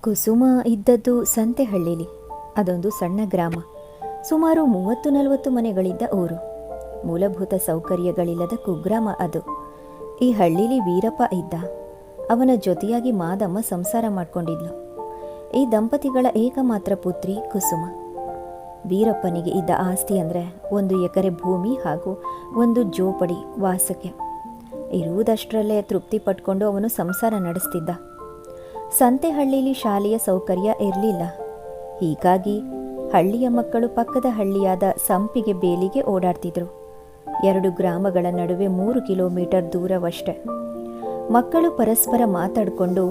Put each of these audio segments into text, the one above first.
ಕುಸುಮ ಇದ್ದದ್ದು ಸಂತೆಹಳ್ಳಿಲಿ. ಅದೊಂದು ಸಣ್ಣ ಗ್ರಾಮ. ಸುಮಾರು 30-40 ಮನೆಗಳಿದ್ದ ಊರು. ಮೂಲಭೂತ ಸೌಕರ್ಯಗಳಿಲ್ಲದ ಕುಗ್ರಾಮ ಅದು. ಈ ಹಳ್ಳಿಲಿ ವೀರಪ್ಪ ಇದ್ದ. ಅವನ ಜೊತೆಯಾಗಿ ಮಾದಮ್ಮ ಸಂಸಾರ ಮಾಡ್ಕೊಂಡಿದ್ಲು. ಈ ದಂಪತಿಗಳ ಏಕಮಾತ್ರ ಪುತ್ರಿ ಕುಸುಮ. ವೀರಪ್ಪನಿಗೆ ಇದ್ದ ಆಸ್ತಿ ಅಂದರೆ 1 ಎಕರೆ ಭೂಮಿ ಹಾಗೂ 1 ಜೋಪಡಿ ವಾಸಕ್ಕೆ. ಇರುವುದಷ್ಟರಲ್ಲೇ ತೃಪ್ತಿ ಪಟ್ಕೊಂಡು ಅವನು ಸಂಸಾರ ನಡೆಸ್ತಿದ್ದ. ಸಂತೆಹಳ್ಳಿಲಿ ಶಾಲೆಯ ಸೌಕರ್ಯ ಇರಲಿಲ್ಲ. ಹೀಗಾಗಿ ಹಳ್ಳಿಯ ಮಕ್ಕಳು ಪಕ್ಕದ ಹಳ್ಳಿಯಾದ ಸಂಪಿಗೆ ಬೇಲಿಗೆ ಓಡಾಡ್ತಿದ್ರು. 2 ಗ್ರಾಮಗಳ ನಡುವೆ 3 ಕಿಲೋಮೀಟರ್ ದೂರವಷ್ಟೆ. ಮಕ್ಕಳು ಪರಸ್ಪರ ಮಾತಾಡಿಕೊಂಡು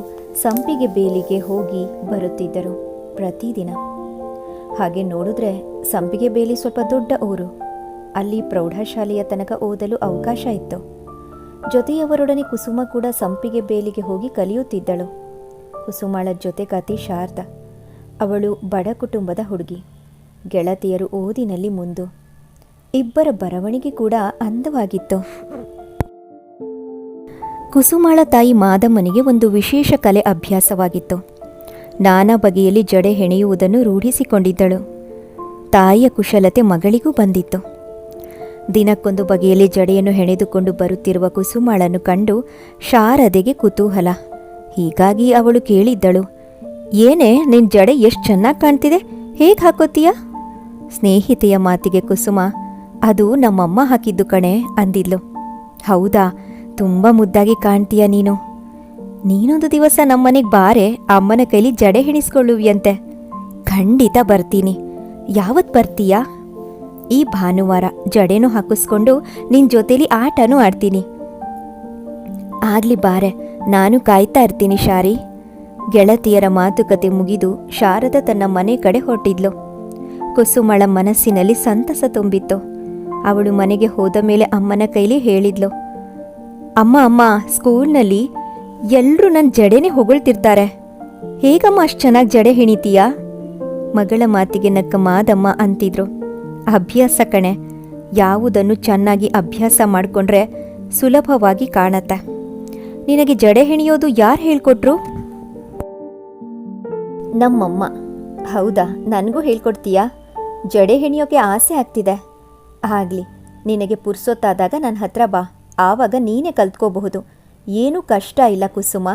ಸಂಪಿಗೆ ಬೇಲಿಗೆ ಹೋಗಿ ಬರುತ್ತಿದ್ದರು ಪ್ರತಿದಿನ. ಹಾಗೆ ನೋಡಿದ್ರೆ ಸಂಪಿಗೆ ಬೇಲಿ ಸ್ವಲ್ಪ ದೊಡ್ಡ ಊರು. ಅಲ್ಲಿ ಪ್ರೌಢಶಾಲೆಯ ತನಕ ಓದಲು ಅವಕಾಶ ಇತ್ತು. ಜೊತೆಯವರೊಡನೆ ಕುಸುಮ ಕೂಡ ಸಂಪಿಗೆ ಬೇಲಿಗೆ ಹೋಗಿ ಕಲಿಯುತ್ತಿದ್ದಳು. ಕುಸುಮಳ ಜೊತೆಗಾತಿ ಶಾರದಾ. ಅವಳು ಬಡ ಕುಟುಂಬದ ಹುಡುಗಿ. ಗೆಳತಿಯರು ಓದಿನಲ್ಲಿ ಮುಂದು. ಇಬ್ಬರ ಬರವಣಿಗೆ ಕೂಡ ಅಂದವಾಗಿತ್ತು. ಕುಸುಮಳ ತಾಯಿ ಮಾದಮ್ಮನಿಗೆ ಒಂದು ವಿಶೇಷ ಕಲೆ ಅಭ್ಯಾಸವಾಗಿತ್ತು. ನಾನಾ ಬಗೆಯಲ್ಲಿ ಜಡೆ ಹೆಣೆಯುವುದನ್ನು ರೂಢಿಸಿಕೊಂಡಿದ್ದಳು. ತಾಯಿಯ ಕುಶಲತೆ ಮಗಳಿಗೂ ಬಂದಿತ್ತು. ದಿನಕ್ಕೊಂದು ಬಗೆಯಲ್ಲಿ ಜಡೆಯನ್ನು ಹೆಣೆದುಕೊಂಡು ಬರುತ್ತಿರುವ ಕುಸುಮಳನ್ನು ಕಂಡು ಶಾರದೆಗೆ ಕುತೂಹಲ. ಹೀಗಾಗಿ ಅವಳು ಕೇಳಿದ್ದಳು, ಏನೇ ನಿನ್ನ ಜಡೆ ಎಷ್ಟು ಚೆನ್ನಾಗಿ ಕಾಣ್ತಿದೆ, ಹೇಗೆ ಹಾಕೋತೀಯ? ಸ್ನೇಹಿತೆಯ ಮಾತಿಗೆ ಕುಸುಮ, ಅದು ನಮ್ಮಮ್ಮ ಹಾಕಿದ್ದು ಕಣೆ ಅಂದಿದ್ಲು. ಹೌದಾ, ತುಂಬ ಮುದ್ದಾಗಿ ಕಾಣ್ತೀಯ ನೀನು. ನೀನೊಂದು ದಿವಸ ನಮ್ಮನೆಗೆ ಬಾರೆ, ಅಮ್ಮನ ಕೈಲಿ ಜಡೆ ಹೆಣಿಸ್ಕೊಳ್ಳುವಿಯಂತೆ. ಖಂಡಿತ ಬರ್ತೀನಿ. ಯಾವತ್ತು ಬರ್ತೀಯಾ? ಈ ಭಾನುವಾರ. ಜಡೆನೂ ಹಾಕಿಸ್ಕೊಂಡು ನಿನ್ನ ಜೊತೆಲಿ ಆಟನೂ ಆಡ್ತೀನಿ. ಆಗ್ಲಿ ಬಾರೆ, ನಾನು ಕಾಯ್ತಾ ಇರ್ತೀನಿ ಶಾರಿ. ಗೆಳತಿಯರ ಮಾತುಕತೆ ಮುಗಿದು ಶಾರದ ತನ್ನ ಮನೆ ಕಡೆ ಹೊರಟಿದ್ಲು. ಕುಸುಮಳ ಮನಸ್ಸಿನಲ್ಲಿ ಸಂತಸ ತುಂಬಿತ್ತು. ಅವಳು ಮನೆಗೆ ಹೋದ ಮೇಲೆ ಅಮ್ಮನ ಕೈಲಿ ಹೇಳಿದ್ಲು, ಅಮ್ಮ, ಸ್ಕೂಲ್ನಲ್ಲಿ ಎಲ್ಲರೂ ನನ್ನ ಜಡೆನೇ ಹೊಗಳ್ತಿರ್ತಾರೆ. ಹೇಗಮ್ಮ ಅಷ್ಟು ಚೆನ್ನಾಗಿ ಜಡೆ ಹೆಣಿತೀಯಾ? ಮಗಳ ಮಾತಿಗೆ ನಕ್ಕ ಮಾದಮ್ಮ ಅಂತಿದ್ರು. ಅಭ್ಯಾಸ ಕಣೆ. ಯಾವುದನ್ನು ಚೆನ್ನಾಗಿ ಅಭ್ಯಾಸ ಮಾಡಿಕೊಂಡ್ರೆ ಸುಲಭವಾಗಿ ಕಾಣತ್ತೆ. ನಿನಗೆ ಜಡೆ ಹೆಣಿಯೋದು ಯಾರು ಹೇಳ್ಕೊಟ್ರು? ನಮ್ಮಮ್ಮ. ಹೌದಾ, ನನಗೂ ಹೇಳ್ಕೊಡ್ತೀಯಾ? ಜಡೆ ಹೆಣಿಯೋಕೆ ಆಸೆ ಆಗ್ತಿದೆ. ಆಗಲಿ, ನಿನಗೆ ಪುರ್ಸೊತ್ತಾದಾಗ ನನ್ನ ಹತ್ರ ಬಾ. ಆವಾಗ ನೀನೇ ಕಲ್ತ್ಕೋಬಹುದು. ಏನೂ ಕಷ್ಟ ಇಲ್ಲ ಕುಸುಮ.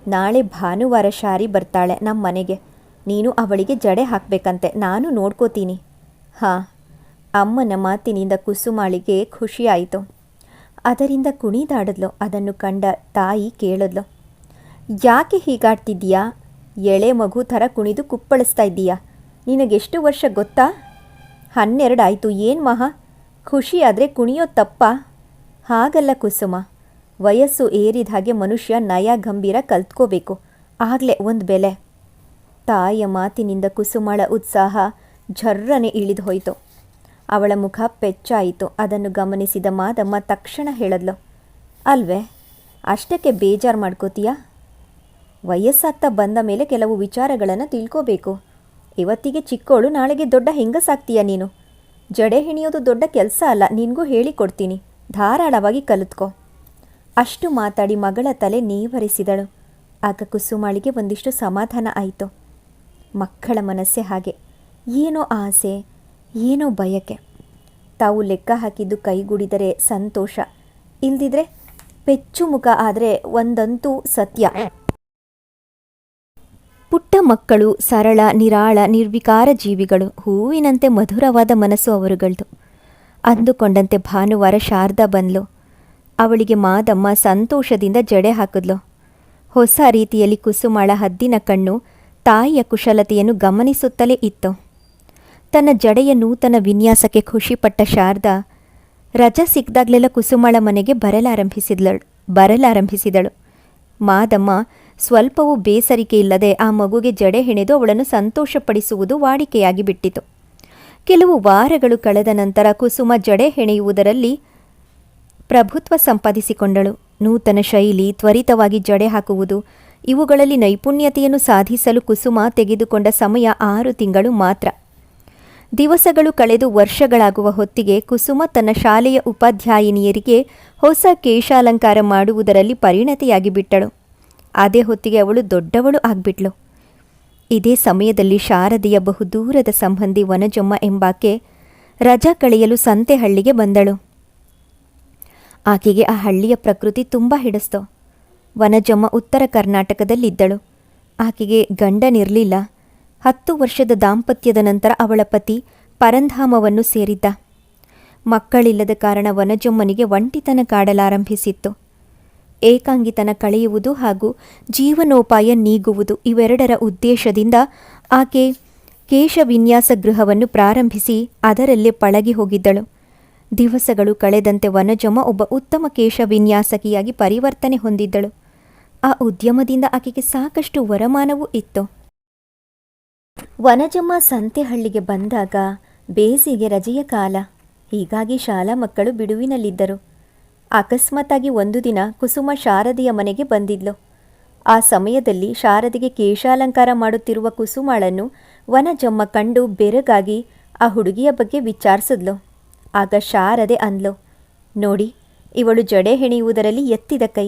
ನಾಳೆ ಭಾನುವಾರ ಶಾರಿ ಬರ್ತಾಳೆ ನಮ್ಮ ಮನೆಗೆ. ನೀನು ಅವಳಿಗೆ ಜಡೆ ಹಾಕಬೇಕಂತೆ. ನಾನು ನೋಡ್ಕೋತೀನಿ. ಹಾಂ. ಅಮ್ಮನ ಮಾತಿನಿಂದ ಕುಸುಮಾಳಿಗೆ ಖುಷಿಯಾಯಿತು. ಅದರಿಂದ ಕುಣಿದಾಡಿದ್ಲು. ಅದನ್ನು ಕಂಡ ತಾಯಿ ಕೇಳಿದ್ಲು, ಯಾಕೆ ಹೀಗಾಡ್ತಿದ್ದೀಯಾ? ಎಳೆ ಮಗು ಥರ ಕುಣಿದು ಕುಪ್ಪಳಿಸ್ತಾ ಇದ್ದೀಯಾ? ನಿನಗೆಷ್ಟು ವರ್ಷ ಗೊತ್ತಾ? 12 ಆಯಿತು. ಏನು ಮಹಾ ಖುಷಿಯಾದರೆ ಕುಣಿಯೋದು ತಪ್ಪಾ? ಹಾಗಲ್ಲ ಕುಸುಮ. ವಯಸ್ಸು ಏರಿದ ಹಾಗೆ ಮನುಷ್ಯ ನಯ ಗಂಭೀರ ಕಲ್ತ್ಕೋಬೇಕು. ಆಗಲೇ ಒಂದು ಬೆಲೆ. ತಾಯಿಯ ಮಾತಿನಿಂದ ಕುಸುಮಳ ಉತ್ಸಾಹ ಝರ್ರನೆ ಇಳಿದು ಹೋಯಿತು. ಅವಳ ಮುಖ ಪೆಚ್ಚಾಯಿತು. ಅದನ್ನು ಗಮನಿಸಿದ ಮಾದಮ್ಮ ತಕ್ಷಣ ಹೇಳಿದ್ಲು, ಅಲ್ವೇ, ಅಷ್ಟಕ್ಕೆ ಬೇಜಾರು ಮಾಡ್ಕೋತೀಯಾ? ವಯಸ್ಸಾಗ್ತಾ ಬಂದ ಮೇಲೆ ಕೆಲವು ವಿಚಾರಗಳನ್ನು ತಿಳ್ಕೋಬೇಕು. ಇವತ್ತಿಗೆ ಚಿಕ್ಕೋಳು, ನಾಳೆಗೆ ದೊಡ್ಡ ಹೆಂಗಸಾಗ್ತೀಯ ನೀನು. ಜಡೆ ಹೆಣಿಯೋದು ದೊಡ್ಡ ಕೆಲಸ ಅಲ್ಲ. ನಿನಗೂ ಹೇಳಿಕೊಡ್ತೀನಿ. ಧಾರಾಳವಾಗಿ ಕಲಿತ್ಕೋ. ಅಷ್ಟು ಮಾತಾಡಿ ಮಗಳ ತಲೆ ನೀವರಿಸಿದಳು. ಆಗ ಕುಸುಮಾಳಿಗೆ ಒಂದಿಷ್ಟು ಸಮಾಧಾನ ಆಯಿತು. ಮಕ್ಕಳ ಮನಸ್ಸೇ ಹಾಗೆ. ಏನೋ ಆಸೆ, ಏನೋ ಬಯಕೆ. ತಾವು ಲೆಕ್ಕ ಹಾಕಿದ್ದು ಕೈಗೂಡಿದರೆ ಸಂತೋಷ, ಇಲ್ದಿದ್ರೆ ಪೆಚ್ಚು ಮುಖ. ಆದರೆ ಒಂದಂತೂ ಸತ್ಯ, ಪುಟ್ಟ ಮಕ್ಕಳು ಸರಳ, ನಿರಾಳ, ನಿರ್ವಿಕಾರ ಜೀವಿಗಳು. ಹೂವಿನಂತೆ ಮಧುರವಾದ ಮನಸ್ಸು ಅವರುಗಳದು. ಅಂದುಕೊಂಡಂತೆ ಭಾನುವಾರ ಶಾರದಾ ಬಂದ್ಲು. ಅವಳಿಗೆ ಮಾದಮ್ಮ ಸಂತೋಷದಿಂದ ಜಡೆ ಹಾಕಿದ್ಲು. ಹೊಸ ರೀತಿಯಲ್ಲಿ ಕುಸುಮಳ ಹದ್ದಿನ ಕಣ್ಣು ತಾಯಿಯ ಕುಶಲತೆಯನ್ನು ಗಮನಿಸುತ್ತಲೇ ಇತ್ತು. ತನ್ನ ಜಡೆಯ ನೂತನ ವಿನ್ಯಾಸಕ್ಕೆ ಖುಷಿಪಟ್ಟ ಶಾರದಾ ರಜಾ ಸಿಕ್ದಾಗಲೆಲ್ಲ ಕುಸುಮಳ ಮನೆಗೆ ಬರಲಾರಂಭಿಸಿದಳು. ಮಾದಮ್ಮ ಸ್ವಲ್ಪವೂ ಬೇಸರಿಕೆ ಇಲ್ಲದೆ ಆ ಮಗುಗೆ ಜಡೆ ಹೆಣೆದು ಅವಳನ್ನು ಸಂತೋಷಪಡಿಸುವುದು ವಾಡಿಕೆಯಾಗಿ ಬಿಟ್ಟಿತು. ಕೆಲವು ವಾರಗಳು ಕಳೆದ ನಂತರ ಕುಸುಮ ಜಡೆ ಹೆಣೆಯುವುದರಲ್ಲಿ ಪ್ರಭುತ್ವ ಸಂಪಾದಿಸಿಕೊಂಡಳು. ನೂತನ ಶೈಲಿ, ತ್ವರಿತವಾಗಿ ಜಡೆ ಹಾಕುವುದು, ಇವುಗಳಲ್ಲಿ ನೈಪುಣ್ಯತೆಯನ್ನು ಸಾಧಿಸಲು ಕುಸುಮ ತೆಗೆದುಕೊಂಡ ಸಮಯ 6 ತಿಂಗಳು ಮಾತ್ರ. ದಿವಸಗಳು ಕಳೆದು ವರ್ಷಗಳಾಗುವ ಹೊತ್ತಿಗೆ ಕುಸುಮ ತನ್ನ ಶಾಲೆಯ ಉಪಾಧ್ಯಾಯಿನಿಯರಿಗೆ ಹೊಸ ಕೇಶಾಲಂಕಾರ ಮಾಡುವುದರಲ್ಲಿ ಪರಿಣತಿಯಾಗಿ ಬಿಟ್ಟಳು. ಅದೇ ಹೊತ್ತಿಗೆ ಅವಳು ದೊಡ್ಡವಳು ಆಗ್ಬಿಟ್ಲು. ಇದೇ ಸಮಯದಲ್ಲಿ ಶಾರದೆಯ ಬಹುದೂರದ ಸಂಬಂಧಿ ವನಜಮ್ಮ ಎಂಬಾಕೆ ರಜಾ ಕಳೆಯಲು ಸಂತೆಹಳ್ಳಿಗೆ ಬಂದಳು. ಆಕೆಗೆ ಆ ಹಳ್ಳಿಯ ಪ್ರಕೃತಿ ತುಂಬ ಹಿಡಿಸ್ತು. ವನಜಮ್ಮ ಉತ್ತರ ಕರ್ನಾಟಕದಲ್ಲಿದ್ದಳು. ಆಕೆಗೆ ಗಂಡನಿರಲಿಲ್ಲ. 10 ವರ್ಷದ ದಾಂಪತ್ಯದ ನಂತರ ಅವಳ ಪತಿ ಪರಂಧಾಮವನ್ನು ಸೇರಿದ್ದ. ಮಕ್ಕಳಿಲ್ಲದ ಕಾರಣ ವನಜಮ್ಮನಿಗೆ ಒಂಟಿತನ ಕಾಡಲಾರಂಭಿಸಿತ್ತು. ಏಕಾಂಗಿತನ ಕಳೆಯುವುದು ಹಾಗೂ ಜೀವನೋಪಾಯ ನೀಗುವುದು ಇವೆರಡರ ಉದ್ದೇಶದಿಂದ ಆಕೆ ಕೇಶವಿನ್ಯಾಸ ಗೃಹವನ್ನು ಪ್ರಾರಂಭಿಸಿ ಅದರಲ್ಲೇ ಪಳಗಿ ಹೋಗಿದ್ದಳು. ದಿವಸಗಳು ಕಳೆದಂತೆ ವನಜಮ್ಮ ಒಬ್ಬ ಉತ್ತಮ ಕೇಶವಿನ್ಯಾಸಕಿಯಾಗಿ ಪರಿವರ್ತನೆ ಹೊಂದಿದ್ದಳು. ಆ ಉದ್ಯಮದಿಂದ ಆಕೆಗೆ ಸಾಕಷ್ಟು ವರಮಾನವೂ ಇತ್ತು. ವನಜಮ್ಮ ಸಂತೆಹಳ್ಳಿಗೆ ಬಂದಾಗ ಬೇಸಿಗೆ ರಜೆಯ ಕಾಲ. ಹೀಗಾಗಿ ಶಾಲಾ ಮಕ್ಕಳು ಬಿಡುವಿನಲ್ಲಿದ್ದರು. ಅಕಸ್ಮಾತ್ತಾಗಿ ಒಂದು ದಿನ ಕುಸುಮ ಶಾರದೆಯ ಮನೆಗೆ ಬಂದಿದ್ಲು. ಆ ಸಮಯದಲ್ಲಿ ಶಾರದೆಗೆ ಕೇಶಾಲಂಕಾರ ಮಾಡುತ್ತಿರುವ ಕುಸುಮಾಳನ್ನು ವನಜಮ್ಮ ಕಂಡು ಬೆರಗಾಗಿ ಆ ಹುಡುಗಿಯ ಬಗ್ಗೆ ವಿಚಾರಿಸಿದ್ಲು. ಆಗ ಶಾರದೆ ಅಂದ್ಲು, ನೋಡಿ, ಇವಳು ಜಡೆ ಹೆಣೆಯುವುದರಲ್ಲಿ ಎತ್ತಿದ ಕೈ.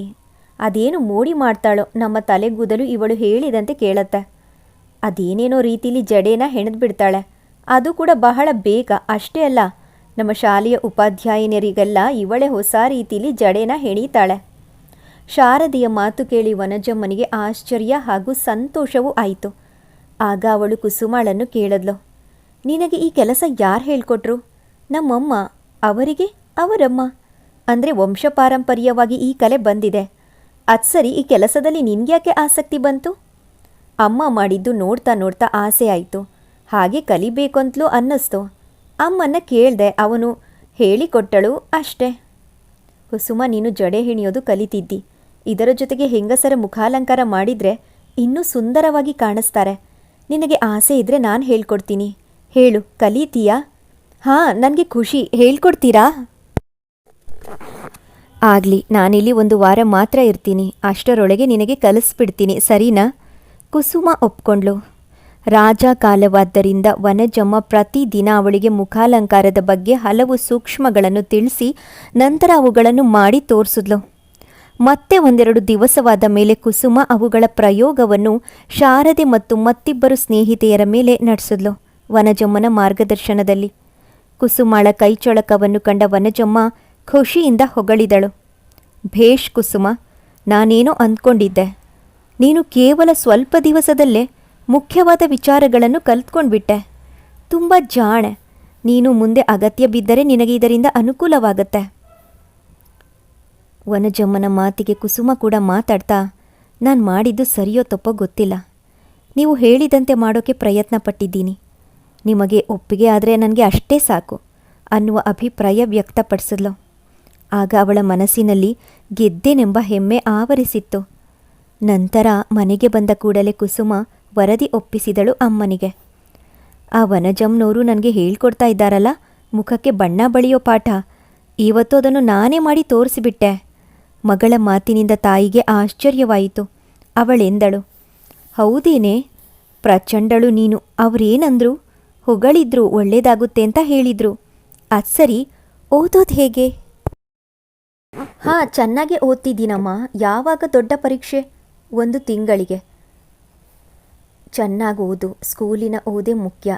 ಅದೇನು ಮೋಡಿ ಮಾಡ್ತಾಳೋ, ನಮ್ಮ ತಲೆಗೂದಲು ಇವಳು ಹೇಳಿದಂತೆ ಕೇಳತ್ತೆ. ಅದೇನೇನೋ ರೀತಿಲಿ ಜಡೇನ ಹೆಣೆದ್ಬಿಡ್ತಾಳೆ. ಅದು ಕೂಡ ಬಹಳ ಬೇಗ. ಅಷ್ಟೇ ಅಲ್ಲ, ನಮ್ಮ ಶಾಲೆಯ ಉಪಾಧ್ಯಾಯಿನಿಯರಿಗೆಲ್ಲ ಇವಳೆ ಹೊಸ ರೀತಿಲಿ ಜಡೇನ ಹೆಣೀತಾಳೆ. ಶಾರದೆಯ ಮಾತು ಕೇಳಿ ವನಜಮ್ಮನಿಗೆ ಆಶ್ಚರ್ಯ ಹಾಗೂ ಸಂತೋಷವೂ ಆಯಿತು. ಆಗ ಅವಳು ಕುಸುಮಾಳನ್ನು ಕೇಳಿದ್ಲು, ನಿನಗೆ ಈ ಕೆಲಸ ಯಾರು ಹೇಳ್ಕೊಟ್ರು? ನಮ್ಮಮ್ಮ. ಅವರಿಗೆ ಅವರಮ್ಮ. ಅಂದರೆ ವಂಶಪಾರಂಪರ್ಯವಾಗಿ ಈ ಕಲೆ ಬಂದಿದೆ. ಅದು ಸರಿ, ಈ ಕೆಲಸದಲ್ಲಿ ನಿನ್ಗ್ಯಾಕೆ ಆಸಕ್ತಿ ಬಂತು? ಅಮ್ಮ ಮಾಡಿದ್ದು ನೋಡ್ತಾ ನೋಡ್ತಾ ಆಸೆ ಆಯಿತು. ಹಾಗೆ ಕಲಿಬೇಕು ಅಂತಲೂ ಅನ್ನಿಸ್ತು. ಅಮ್ಮನ್ನ ಕೇಳಿದೆ, ಅವನು ಹೇಳಿಕೊಟ್ಟಳು, ಅಷ್ಟೇ. ಕುಸುಮ, ನೀನು ಜಡೆ ಹೆಣಿಯೋದು ಕಲಿತಿದ್ದಿ. ಇದರ ಜೊತೆಗೆ ಹೆಂಗಸರ ಮುಖಾಲಂಕಾರ ಮಾಡಿದರೆ ಇನ್ನೂ ಸುಂದರವಾಗಿ ಕಾಣಿಸ್ತಾರೆ. ನಿನಗೆ ಆಸೆ ಇದ್ದರೆ ನಾನು ಹೇಳ್ಕೊಡ್ತೀನಿ. ಹೇಳು, ಕಲೀತೀಯಾ? ಹಾಂ, ನನಗೆ ಖುಷಿ. ಹೇಳ್ಕೊಡ್ತೀರಾ? ಆಗಲಿ, ನಾನಿಲ್ಲಿ 1 ವಾರ ಮಾತ್ರ ಇರ್ತೀನಿ. ಅಷ್ಟರೊಳಗೆ ನಿನಗೆ ಕಲಿಸ್ಬಿಡ್ತೀನಿ, ಸರಿನಾ? ಕುಸುಮ ಒಪ್ಕೊಂಡ್ಳು. ರಾಜ ಕಾಲವಾದ್ದರಿಂದ ವನಜಮ್ಮ ಪ್ರತಿದಿನ ಅವಳಿಗೆ ಮುಖಾಲಂಕಾರದ ಬಗ್ಗೆ ಹಲವು ಸೂಕ್ಷ್ಮಗಳನ್ನು ತಿಳಿಸಿ ನಂತರ ಅವುಗಳನ್ನು ಮಾಡಿ ತೋರಿಸಿದ್ಲು. ಮತ್ತೆ 1-2 ದಿವಸವಾದ ಮೇಲೆ ಕುಸುಮ ಅವುಗಳ ಪ್ರಯೋಗವನ್ನು ಶಾರದೆ ಮತ್ತು ಮತ್ತಿಬ್ಬರು ಸ್ನೇಹಿತೆಯರ ಮೇಲೆ ನಡೆಸಿದ್ಲು. ವನಜಮ್ಮನ ಮಾರ್ಗದರ್ಶನದಲ್ಲಿ ಕುಸುಮಾಳ ಕೈಚೊಳಕವನ್ನು ಕಂಡ ವನಜಮ್ಮ ಖುಷಿಯಿಂದ ಹೊಗಳಿದಳು. ಭೇಷ್ ಕುಸುಮ, ನಾನೇನೋ ಅಂದ್ಕೊಂಡಿದ್ದೆ. ನೀನು ಕೇವಲ ಸ್ವಲ್ಪ ದಿವಸದಲ್ಲೇ ಮುಖ್ಯವಾದ ವಿಚಾರಗಳನ್ನು ಕಲ್ತ್ಕೊಂಡ್ಬಿಟ್ಟೆ. ತುಂಬ ಜಾಣೆ. ನೀನು ಮುಂದೆ ಅಗತ್ಯ ಬಿದ್ದರೆ ನಿನಗೆ ಇದರಿಂದ ಅನುಕೂಲವಾಗತ್ತೆ. ವನಜಮ್ಮನ ಮಾತಿಗೆ ಕುಸುಮ ಕೂಡ ಮಾತಾಡ್ತಾ, ನಾನು ಮಾಡಿದ್ದು ಸರಿಯೋ ತಪ್ಪೋ ಗೊತ್ತಿಲ್ಲ. ನೀವು ಹೇಳಿದಂತೆ ಮಾಡೋಕ್ಕೆ ಪ್ರಯತ್ನ ಪಟ್ಟಿದ್ದೀನಿ. ನಿಮಗೆ ಒಪ್ಪಿಗೆ ಆದರೆ ನನಗೆ ಅಷ್ಟೇ ಸಾಕು ಅನ್ನುವ ಅಭಿಪ್ರಾಯ ವ್ಯಕ್ತಪಡಿಸಿದ್ಲು. ಆಗ ಅವಳ ಮನಸ್ಸಿನಲ್ಲಿ ಗೆದ್ದೆನೆಂಬ ಹೆಮ್ಮೆ ಆವರಿಸಿತ್ತು. ನಂತರ ಮನೆಗೆ ಬಂದ ಕೂಡಲೇ ಕುಸುಮ ವರದಿ ಒಪ್ಪಿಸಿದಳು ಅಮ್ಮನಿಗೆ. ಆ ವನಜಮ್ನವರು ನನಗೆ ಹೇಳ್ಕೊಡ್ತಾ ಇದ್ದಾರಲ್ಲ ಮುಖಕ್ಕೆ ಬಣ್ಣ ಬಳಿಯೋ ಪಾಠ, ಇವತ್ತು ಅದನ್ನು ನಾನೇ ಮಾಡಿ ತೋರಿಸಿಬಿಟ್ಟೆ. ಮಗಳ ಮಾತಿನಿಂದ ತಾಯಿಗೆ ಆಶ್ಚರ್ಯವಾಯಿತು. ಅವಳೆಂದಳು, ಹೌದೇನೆ? ಪ್ರಚಂಡಳು ನೀನು. ಅವರೇನಂದ್ರು? ಹೊಗಳಿದ್ರು, ಒಳ್ಳೇದಾಗುತ್ತೆ ಅಂತ ಹೇಳಿದ್ರು. ಅದು ಸರಿ, ಓದೋದು ಹೇಗೆ? ಹಾಂ, ಚೆನ್ನಾಗೇ ಓದ್ತಿದ್ದೀನಮ್ಮ. ಯಾವಾಗ ದೊಡ್ಡ ಪರೀಕ್ಷೆ? 1 ತಿಂಗಳಿಗೆ. ಚೆನ್ನಾಗಿ ಓದು. ಸ್ಕೂಲಿನ ಓದೇ ಮುಖ್ಯ.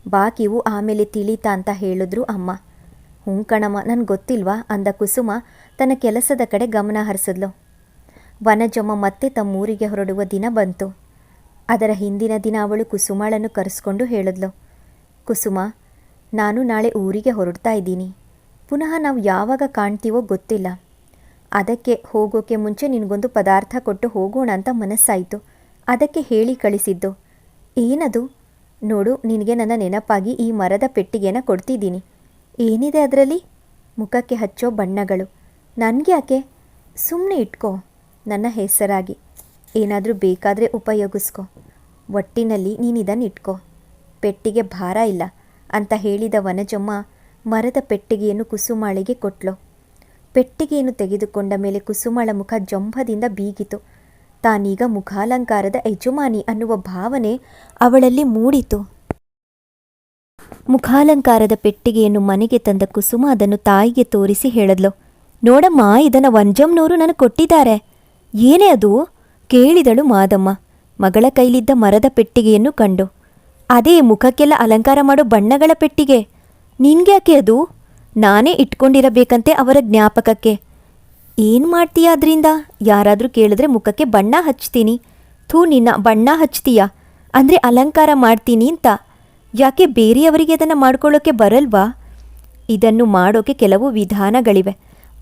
ಬಾಕಿವು ಆಮೇಲೆ ತಿಳಿತಾ ಅಂತ ಹೇಳಿದ್ರು ಅಮ್ಮ. ಹ್ಞೂ ಕಣಮ್ಮ, ನನಗೆ ಗೊತ್ತಿಲ್ವಾ ಅಂದ ಕುಸುಮ ತನ್ನ ಕೆಲಸದ ಕಡೆ ಗಮನ ಹರಿಸಿದ್ಲು. ವನಜಮ್ಮ ಮತ್ತೆ ತಮ್ಮೂರಿಗೆ ಹೊರಡುವ ದಿನ ಬಂತು. ಅದರ ಹಿಂದಿನ ದಿನ ಅವಳು ಕುಸುಮಾಳನ್ನು ಕರೆಸ್ಕೊಂಡು ಹೇಳಿದ್ಲು, ಕುಸುಮ, ನಾನು ನಾಳೆ ಊರಿಗೆ ಹೊರಡ್ತಾ ಇದ್ದೀನಿ. ಪುನಃ ನಾವು ಯಾವಾಗ ಕಾಣ್ತೀವೋ ಗೊತ್ತಿಲ್ಲ. ಅದಕ್ಕೆ ಹೋಗೋಕ್ಕೆ ಮುಂಚೆ ನಿನಗೊಂದು ಪದಾರ್ಥ ಕೊಟ್ಟು ಹೋಗೋಣ ಅಂತ ಮನಸ್ಸಾಯಿತು. ಅದಕ್ಕೆ ಹೇಳಿ ಕಳಿಸಿದ್ದು. ಏನದು? ನೋಡು, ನಿನಗೆ ನನ್ನ ನೆನಪಾಗಿ ಈ ಮರದ ಪೆಟ್ಟಿಗೆನ ಕೊಡ್ತಿದ್ದೀನಿ. ಏನಿದೆ ಅದರಲ್ಲಿ? ಮುಖಕ್ಕೆ ಹಚ್ಚೋ ಬಣ್ಣಗಳು. ನನಗೆ ಯಾಕೆ? ಸುಮ್ಮನೆ ಇಟ್ಕೋ, ನನ್ನ ಹೆಸರಾಗಿ. ಏನಾದರೂ ಬೇಕಾದರೆ ಉಪಯೋಗಿಸ್ಕೊ. ಒಟ್ಟಿನಲ್ಲಿ ನೀನಿದನ್ನು ಇಟ್ಕೋ. ಪೆಟ್ಟಿಗೆ ಭಾರ ಇಲ್ಲ ಅಂತ ಹೇಳಿದ ವನಜಮ್ಮ ಮರದ ಪೆಟ್ಟಿಗೆಯನ್ನು ಕುಸುಮಾಳಿಗೆ ಕೊಟ್ಲು. ಪೆಟ್ಟಿಗೆಯನ್ನು ತೆಗೆದುಕೊಂಡ ಮೇಲೆ ಕುಸುಮಾಳ ಮುಖ ಜಂಭದಿಂದ ಬೀಗಿತು. ತಾನೀಗ ಮುಖಾಲಂಕಾರದ ಯಜಮಾನಿ ಅನ್ನುವ ಭಾವನೆ ಅವಳಲ್ಲಿ ಮೂಡಿತು. ಮುಖಾಲಂಕಾರದ ಪೆಟ್ಟಿಗೆಯನ್ನು ಮನೆಗೆ ತಂದ ಕುಸುಮ ಅದನ್ನು ತಾಯಿಗೆ ತೋರಿಸಿ ಹೇಳಿದ್ಲು, ನೋಡಮ್ಮ, ಇದನ್ನು ವನಜಮ್ಮನವರು ನನಗೆ ಕೊಟ್ಟಿದ್ದಾರೆ. ಏನೇ ಅದು? ಕೇಳಿದಳು ಮಾದಮ್ಮ. ಮಗಳ ಕೈಲಿದ್ದ ಮರದ ಪೆಟ್ಟಿಗೆಯನ್ನು ಕಂಡು. ಅದೇ ಮುಖಕ್ಕೆಲ್ಲ ಅಲಂಕಾರ ಮಾಡೋ ಬಣ್ಣಗಳ ಪೆಟ್ಟಿಗೆ. ನಿನ್ಗ್ಯಾಕೆ ಅದು? ನಾನೇ ಇಟ್ಕೊಂಡಿರಬೇಕಂತೆ ಅವರ ಜ್ಞಾಪಕಕ್ಕೆ. ಏನು ಮಾಡ್ತೀಯ ಅದರಿಂದ? ಯಾರಾದರೂ ಕೇಳಿದ್ರೆ ಮುಖಕ್ಕೆ ಬಣ್ಣ ಹಚ್ತೀನಿ. ಥೂ, ನಿನ್ನ ಬಣ್ಣ ಹಚ್ತೀಯಾ ಅಂದರೆ ಅಲಂಕಾರ ಮಾಡ್ತೀನಿ ಅಂತ. ಯಾಕೆ ಬೇರೆಯವರಿಗೆ ಅದನ್ನು ಮಾಡ್ಕೊಳ್ಳೋಕ್ಕೆ ಬರಲ್ವಾ? ಇದನ್ನು ಮಾಡೋಕ್ಕೆ ಕೆಲವು ವಿಧಾನಗಳಿವೆ.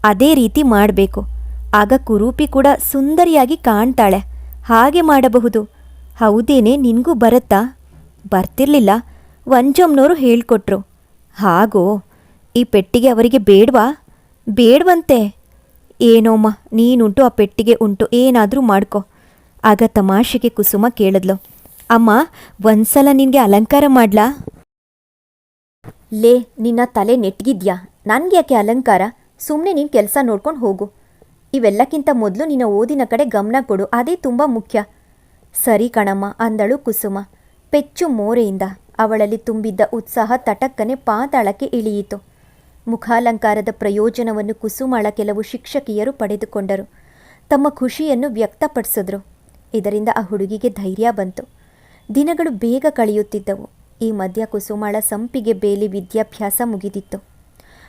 ಅದೇ ರೀತಿ ಮಾಡಬೇಕು. ಆಗ ಕುರೂಪಿ ಕೂಡ ಸುಂದರಿಯಾಗಿ ಕಾಣ್ತಾಳೆ. ಹಾಗೆ ಮಾಡಬಹುದು. ಹೌದೇನೆ, ನಿನಗೂ ಬರುತ್ತಾ? ಬರ್ತಿರ್ಲಿಲ್ಲ, ವಂಜಮ್ನವರು ಹೇಳ್ಕೊಟ್ರು. ಹಾಗೋ? ಈ ಪೆಟ್ಟಿಗೆ ಅವರಿಗೆ ಬೇಡವಾ? ಬೇಡವಂತೆ. ಏನೋಮ್ಮ, ನೀನುಂಟು ಆ ಪೆಟ್ಟಿಗೆ ಉಂಟು, ಏನಾದರೂ ಮಾಡ್ಕೊ. ಆಗ ತಮಾಷೆಗೆ ಕುಸುಮ ಕೇಳಿದ್ಲು, ಅಮ್ಮ ಒಂದ್ಸಲ ನಿನಗೆ ಅಲಂಕಾರ ಮಾಡ್ಲಾ? ಲೇ, ನಿನ್ನ ತಲೆ ನೆಟ್ಗಿದ್ಯಾ? ನನಗೆ ಯಾಕೆ ಅಲಂಕಾರ? ಸುಮ್ಮನೆ ನೀನು ಕೆಲಸ ನೋಡ್ಕೊಂಡು ಹೋಗು. ಇವೆಲ್ಲಕ್ಕಿಂತ ಮೊದಲು ನಿನ್ನ ಓದಿನ ಕಡೆ ಗಮನ ಕೊಡು, ಅದೇ ತುಂಬ ಮುಖ್ಯ. ಸರಿ ಕಣಮ್ಮ ಅಂದಳು ಕುಸುಮ. ಪೆಚ್ಚು ಮೋರೆಯಿಂದ ಅವಳಲ್ಲಿ ತುಂಬಿದ್ದ ಉತ್ಸಾಹ ತಟಕ್ಕನೆ ಪಾತಾಳಕ್ಕೆ ಇಳಿಯಿತು. ಮುಖಾಲಂಕಾರದ ಪ್ರಯೋಜನವನ್ನು ಕುಸುಮಳ ಕೆಲವು ಶಿಕ್ಷಕಿಯರು ಪಡೆದುಕೊಂಡರು. ತಮ್ಮ ಖುಷಿಯನ್ನು ವ್ಯಕ್ತಪಡಿಸಿದ್ರು. ಇದರಿಂದ ಆ ಹುಡುಗಿಗೆ ಧೈರ್ಯ ಬಂತು. ದಿನಗಳು ಬೇಗ ಕಳೆಯುತ್ತಿದ್ದವು. ಈ ಮಧ್ಯ ಕುಸುಮಳ ಸಂಪಿಗೆ ಬೇಲಿ ವಿದ್ಯಾಭ್ಯಾಸ ಮುಗಿದಿತ್ತು.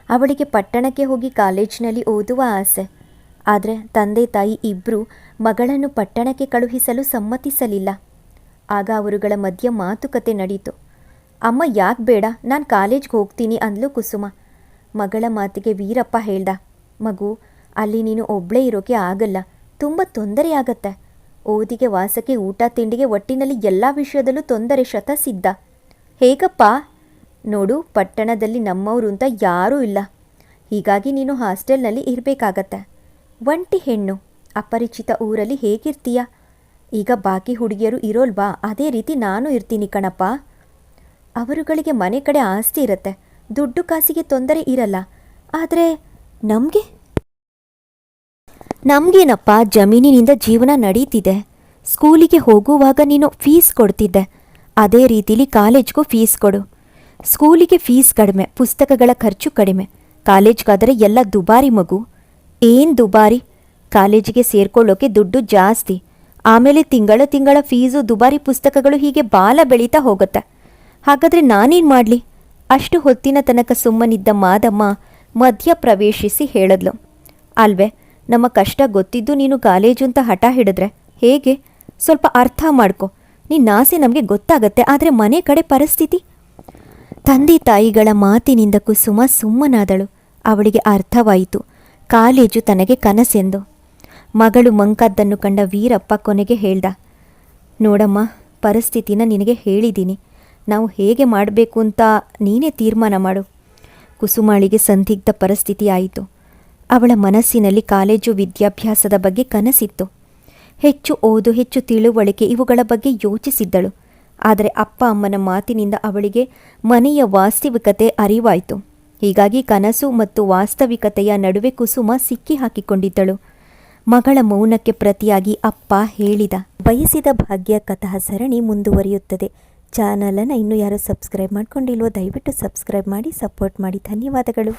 ಅವಳಿಗೆ ಪಟ್ಟಣಕ್ಕೆ ಹೋಗಿ ಕಾಲೇಜಿನಲ್ಲಿ ಓದುವ ಆಸೆ. ಆದರೆ ತಂದೆ ತಾಯಿ ಇಬ್ಬರೂ ಮಗಳನ್ನು ಪಟ್ಟಣಕ್ಕೆ ಕಳುಹಿಸಲು ಸಮ್ಮತಿಸಲಿಲ್ಲ. ಆಗ ಅವರುಗಳ ಮಧ್ಯ ಮಾತುಕತೆ ನಡೀತು. ಅಮ್ಮ ಯಾಕೆ ಬೇಡ, ನಾನು ಕಾಲೇಜ್ಗೆ ಹೋಗ್ತೀನಿ ಅಂದ್ಲು ಕುಸುಮ. ಮಗಳ ಮಾತಿಗೆ ವೀರಪ್ಪ ಹೇಳ್ದ, ಮಗು, ಅಲ್ಲಿ ನೀನು ಒಬ್ಬಳೇ ಇರೋಕೆ ಆಗಲ್ಲ, ತುಂಬ ತೊಂದರೆ ಆಗತ್ತೆ. ಓದಿಗೆ, ವಾಸಕ್ಕೆ, ಊಟ ತಿಂಡಿಗೆ, ಒಟ್ಟಿನಲ್ಲಿ ಎಲ್ಲ ವಿಷಯದಲ್ಲೂ ತೊಂದರೆ ಶತಸಿದ್ಧ. ಹೇಗಪ್ಪ? ನೋಡು, ಪಟ್ಟಣದಲ್ಲಿ ನಮ್ಮವರು ಅಂತ ಯಾರೂ ಇಲ್ಲ. ಹೀಗಾಗಿ ನೀನು ಹಾಸ್ಟೆಲ್ನಲ್ಲಿ ಇರಬೇಕಾಗತ್ತೆ. ಒಂಟಿ ಹೆಣ್ಣು, ಅಪರಿಚಿತ ಊರಲ್ಲಿ ಹೇಗಿರ್ತೀಯ? ಈಗ ಬಾಕಿ ಹುಡುಗಿಯರು ಇರೋಲ್ವಾ? ಅದೇ ರೀತಿ ನಾನು ಇರ್ತೀನಿ ಕಣಪ್ಪ. ಅವರುಗಳಿಗೆ ಮನೆ ಕಡೆ ಆಸ್ತಿ ಇರುತ್ತೆ, ದುಡ್ಡು ಕಾಸಿಗೆ ತೊಂದರೆ ಇರಲ್ಲ. ಆದರೆ ನಮಗೇನಪ್ಪ, ಜಮೀನಿನಿಂದ ಜೀವನ ನಡೀತಿದೆ. ಸ್ಕೂಲಿಗೆ ಹೋಗುವಾಗ ನೀನು ಫೀಸ್ ಕೊಡ್ತಿದ್ದೆ, ಅದೇ ರೀತಿಲಿ ಕಾಲೇಜ್ಗೂ ಫೀಸ್ ಕೊಡು. ಸ್ಕೂಲಿಗೆ ಫೀಸ್ ಕಡಿಮೆ, ಪುಸ್ತಕಗಳ ಖರ್ಚು ಕಡಿಮೆ. ಕಾಲೇಜ್ಗಾದರೆ ಎಲ್ಲ ದುಬಾರಿ ಮಗು. ಏನು ದುಬಾರಿ? ಕಾಲೇಜಿಗೆ ಸೇರ್ಕೊಳ್ಳೋಕೆ ದುಡ್ಡು ಜಾಸ್ತಿ, ಆಮೇಲೆ ತಿಂಗಳ ಫೀಸು, ದುಬಾರಿ ಪುಸ್ತಕಗಳು, ಹೀಗೆ ಬಾಲ ಬೆಳೀತಾ ಹೋಗುತ್ತೆ. ಹಾಗಾದರೆ ನಾನೇನು ಮಾಡಲಿ? ಅಷ್ಟು ಹೊತ್ತಿನ ತನಕ ಸುಮ್ಮನಿದ್ದ ಮಾದಮ್ಮ ಮಧ್ಯ ಪ್ರವೇಶಿಸಿ ಹೇಳಿದ್ಲು, ಅಲ್ವೇ, ನಮ್ಮ ಕಷ್ಟ ಗೊತ್ತಿದ್ದು ನೀನು ಕಾಲೇಜು ಅಂತ ಹಠ ಹಿಡಿದ್ರೆ ಹೇಗೆ? ಸ್ವಲ್ಪ ಅರ್ಥ ಮಾಡ್ಕೊ. ನಿನ್ನ ಆಸೆ ನಮಗೆ ಗೊತ್ತಾಗತ್ತೆ, ಆದರೆ ಮನೆ ಕಡೆ ಪರಿಸ್ಥಿತಿ. ತಂದೆ ತಾಯಿಗಳ ಮಾತಿನಿಂದ ಕುಸುಮ ಸುಮ್ಮನಾದಳು. ಅವಳಿಗೆ ಅರ್ಥವಾಯಿತು, ಕಾಲೇಜು ತನಗೆ ಕನಸೆಂದು. ಮಗಳು ಮಂಕದ್ದನ್ನು ಕಂಡ ವೀರಪ್ಪ ಕೊನೆಗೆ ಹೇಳ್ದ, ನೋಡಮ್ಮ, ಪರಿಸ್ಥಿತಿನ ನಿನಗೆ ಹೇಳಿದ್ದೀನಿ. ನಾವು ಹೇಗೆ ಮಾಡಬೇಕು ಅಂತ ನೀನೇ ತೀರ್ಮಾನ ಮಾಡು. ಕುಸುಮಾಳಿಗೆ ಸಂದಿಗ್ಧ ಪರಿಸ್ಥಿತಿ ಆಯಿತು. ಅವಳ ಮನಸ್ಸಿನಲ್ಲಿ ಕಾಲೇಜು ವಿದ್ಯಾಭ್ಯಾಸದ ಬಗ್ಗೆ ಕನಸಿತ್ತು. ಹೆಚ್ಚು ಓದು, ಹೆಚ್ಚು ತಿಳುವಳಿಕೆ, ಇವುಗಳ ಬಗ್ಗೆ ಯೋಚಿಸಿದ್ದಳು. ಆದರೆ ಅಪ್ಪ ಅಮ್ಮನ ಮಾತಿನಿಂದ ಅವಳಿಗೆ ಮನೆಯ ವಾಸ್ತವಿಕತೆ ಅರಿವಾಯಿತು. ಹೀಗಾಗಿ ಕನಸು ಮತ್ತು ವಾಸ್ತವಿಕತೆಯ ನಡುವೆ ಕುಸುಮ ಸಿಕ್ಕಿ ಹಾಕಿಕೊಂಡಿದ್ದಳು. ಮಗಳ ಮೌನಕ್ಕೆ ಪ್ರತಿಯಾಗಿ ಅಪ್ಪ ಹೇಳಿದ. ಬಯಸಿದ ಭಾಗ್ಯ ಕಥಾ ಸರಣಿ ಮುಂದುವರಿಯುತ್ತದೆ. ಚಾನಲನ್ನು ಇನ್ನೂ ಯಾರು ಸಬ್ಸ್ಕ್ರೈಬ್ ಮಾಡ್ಕೊಂಡಿಲ್ವೋ ದಯವಿಟ್ಟು ಸಬ್ಸ್ಕ್ರೈಬ್ ಮಾಡಿ, ಸಪೋರ್ಟ್ ಮಾಡಿ. ಧನ್ಯವಾದಗಳು.